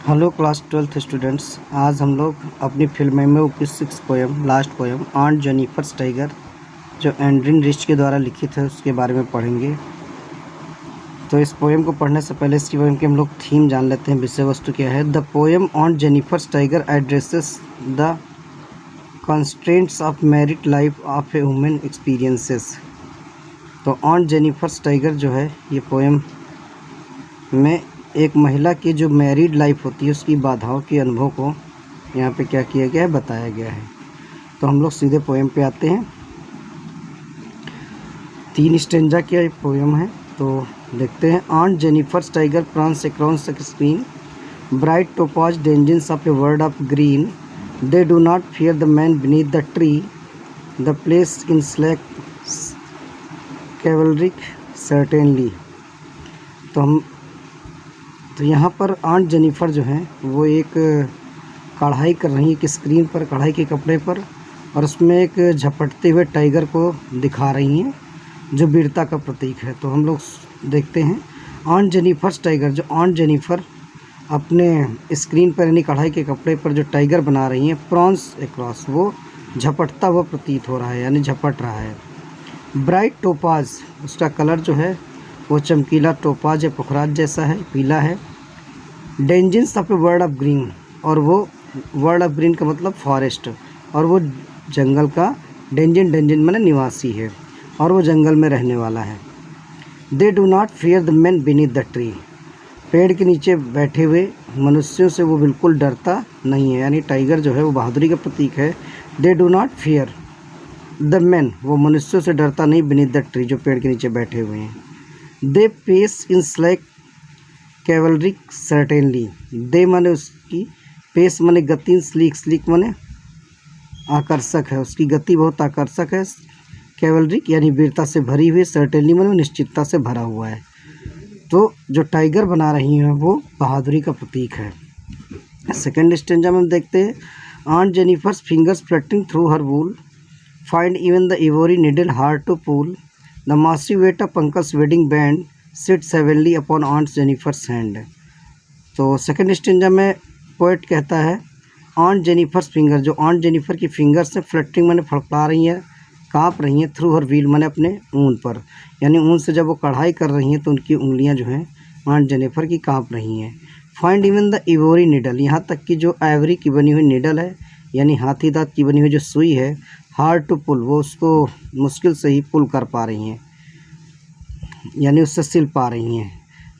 Hello class 12th students. आज हम लोग अपनी फिल्म मेमो की 6th poem last poem on Jennifer tiger जो एंड्रिन रिच के द्वारा लिखित है उसके बारे में पढ़ेंगे। तो इस पोएम को पढ़ने से पहले इसकी पोएम की हम लोग थीम जान लेते हैं। विषय वस्तु क्या है? The poem on Jennifer tiger addresses the constraints of married life of A women experiences. तो ऑन जेनिफर टाइगर जो है ये पोएम में एक महिला की जो मैरिड लाइफ होती है उसकी बाधाओं के अनुभव को यहाँ पे क्या किया गया है, बताया गया है। तो हम लोग सीधे पोएम पे आते हैं। 3 स्टेंजा की पोएम है, तो देखते हैं। Aunt Jennifer tiger prance across screen bright topaz denizens of a world of green they do not fear the man beneath the tree the pace in sleek chivalric certainly. तो यहाँ पर aunt Jennifer जो है वो एक कढ़ाई कर रही है एक स्क्रीन पर, कढ़ाई के कपड़े पर, और उसमें एक झपटते हुए टाइगर को दिखा रही हैं जो वीरता का प्रतीक है। तो हम लोग देखते हैं ऑन जेनिफर टाइगर। जो ऑन जेनिफर अपने स्क्रीन पर यानी कढ़ाई के कपड़े पर जो टाइगर बना रही हैं, प्रॉन्स अक्रॉस, वो झपटता हुआ प्रतीत हो रहा है यानी झपट रहा है। ब्राइट टोपाज, उसका कलर जो है वो चमकीला टोपाज है, पुखराज जैसा है, पीला है। Denizens of a world of green, और वो वर्ड ऑफ ग्रीन का मतलब फॉरेस्ट, और वो जंगल का, डेंजन माने निवासी है और वो जंगल में रहने वाला है। दे do not fear the man beneath the tree, पेड़ के नीचे बैठे हुए मनुष्यों से वो बिल्कुल डरता नहीं है, यानी टाइगर जो है वो बहादुरी का प्रतीक है। दे do not fear the man, वो मनुष्यों से डरता नहीं, बीनीथ द ट्री, जो पेड़ के नीचे बैठे हुए हैं। They pace in sleek chivalric certainly, they माने उसकी, पेस माने गति, स्लीक माने आकर्षक है, उसकी गति बहुत आकर्षक है। कैवलरिक यानी वीरता से भरी हुई, सर्टेनली माने निश्चितता से भरा हुआ है। तो जो टाइगर बना रही हैं वो बहादुरी का प्रतीक है। सेकेंड स्टेंजा में हम देखते हैं। Aunt Jennifer's fingers fluttering through her wool find even the ivory needle hard to pull the massive weight of uncle's wedding band sits heavily upon aunt Jennifer's hand। तो सेकेंड स्टेंजा में poet कहता है on Jennifer's finger, जो on Jennifer की fingers से flirting माने फड़फड़ा रही हैं, काँप रही हैं, थ्रू हर व्हील माने अपने ऊन पर, यानी ऊन से जब वो कढ़ाई कर रही हैं तो उनकी उंगलियां जो हैं ऑन जेनिफर की काँप रही हैं। Find even the ivory needle, यहाँ तक कि जो आइवरी की बनी हुई निडल है यानी हाथी दांत की बनी हुई जो सुई है, हार्ड टू पुल, वो उसको मुश्किल से ही पुल कर पा रही हैं यानी उससे सिल पा रही हैं।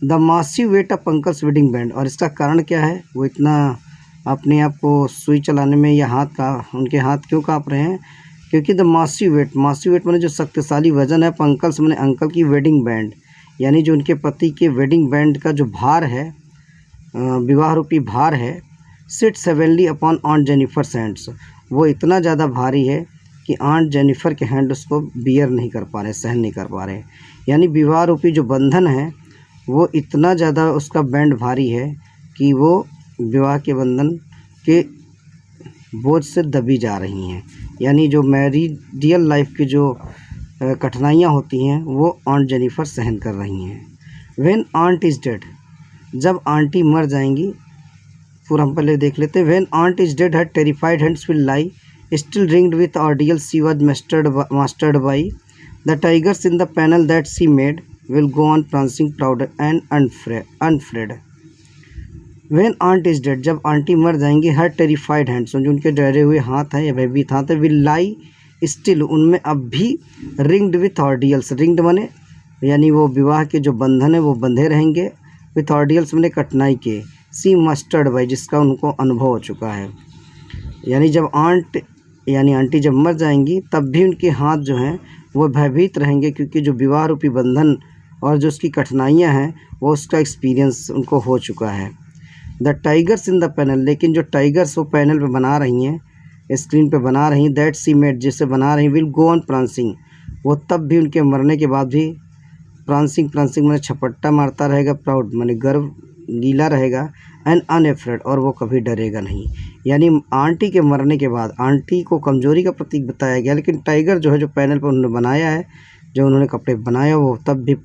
The massive weight of uncle's wedding band, और इसका कारण क्या है, वो इतना अपने आप को सुई चलाने में या उनके हाथ क्यों काँप रहे हैं? क्योंकि द मासिव वेट माने जो शक्तिशाली वजन है, अंकल्स माने अंकल की वेडिंग बैंड, यानी जो उनके पति के वेडिंग बैंड का जो भार है, विवाह रूपी भार है, sits heavily upon aunt Jennifer's hands, वो इतना ज़्यादा भारी है कि ऑन जेनिफर के हैंड उसको बियर नहीं कर पा रहे, सहन नहीं कर पा रहे, यानी विवाह रूपी जो बंधन है वो इतना ज़्यादा उसका बैंड भारी है कि वो विवाह के बंधन के बोझ से दबी जा रही हैं। यानी जो मैरिडियल लाइफ की जो कठिनाइयाँ होती हैं वो ऑन जेनिफर सहन कर रही हैं। व्हेन आंट इज़ डेड, जब आंटी मर जाएंगी, पूरा हम पहले देख लेते हैं। When aunt is dead her terrified hands will lie still ringed with ordeal she was mastered by the tigers in the panel that she made will go on prancing proud and unafraid। when aunt is dead, जब aunty मर जाएंगी, हर terrified hands, जो उनके डरे हुए हाथ हैं या भयभीत हाथ है, will lie still, उनमें अब भी ringed with ordeals, ringed माने यानी वो विवाह के जो बंधन है वो बंधे रहेंगे, with ordeals माने कठिनाई के, she mastered by, जिसका उनको अनुभव हो चुका है। यानी जब आंटी जब मर जाएंगी तब भी उनके हाथ जो हैं वो भयभीत रहेंगे, क्योंकि जो विवाह रूपी बंधन और जो उसकी कठिनाइयां हैं वो उसका एक्सपीरियंस उनको हो चुका है। The tigers in the panel, लेकिन जो टाइगर्स वो पैनल पे बना रही हैं, स्क्रीन पे बना रही हैं, दैट सी मेड, जिसे बना रही, विल गो ऑन प्रांसिंग, वो तब भी उनके मरने के बाद भी प्रांसिंग माने छपट्टा मारता रहेगा, प्राउड माने गर्व गीला रहेगा, एंड अनएफ्रेड, और वो कभी डरेगा नहीं। यानी आंटी के मरने के बाद आंटी को कमजोरी का प्रतीक बताया गया, लेकिन टाइगर जो है जो पैनल पर उन्होंने बनाया है, जो उन्होंने कपड़े बनाया, वो तब भी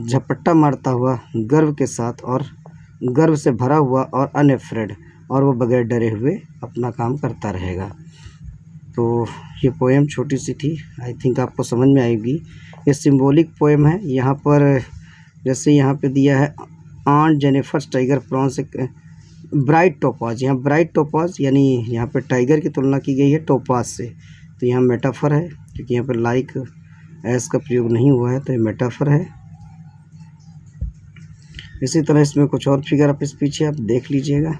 झपट्टा मारता हुआ गर्व के साथ और गर्व से भरा हुआ और अनअफ्रेड, और वो बगैर डरे हुए अपना काम करता रहेगा। तो ये पोएम छोटी सी थी, आई थिंक आपको समझ में आएगी। ये सिंबॉलिक पोएम है। यहाँ पर जैसे यहाँ पे दिया है on Jennifer's tiger prawns bright topaz, यहाँ ब्राइट टोपाज यानी यहाँ पे टाइगर की तुलना की गई है टोपाज से, तो यहाँ मेटाफर है क्योंकि यहाँ पे लाइक एस का प्रयोग नहीं हुआ है, तो ये मेटाफर है। इसी तरह इसमें कुछ और फिगर आप इस पीछे आप देख लीजिएगा।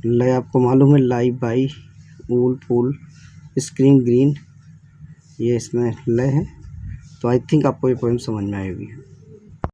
लय आपको मालूम है, लाई बाई, ऊल फूल, स्क्रीन ग्रीन, ये इसमें लय है। तो आई थिंक आपको ये पोएम समझ में आएगी।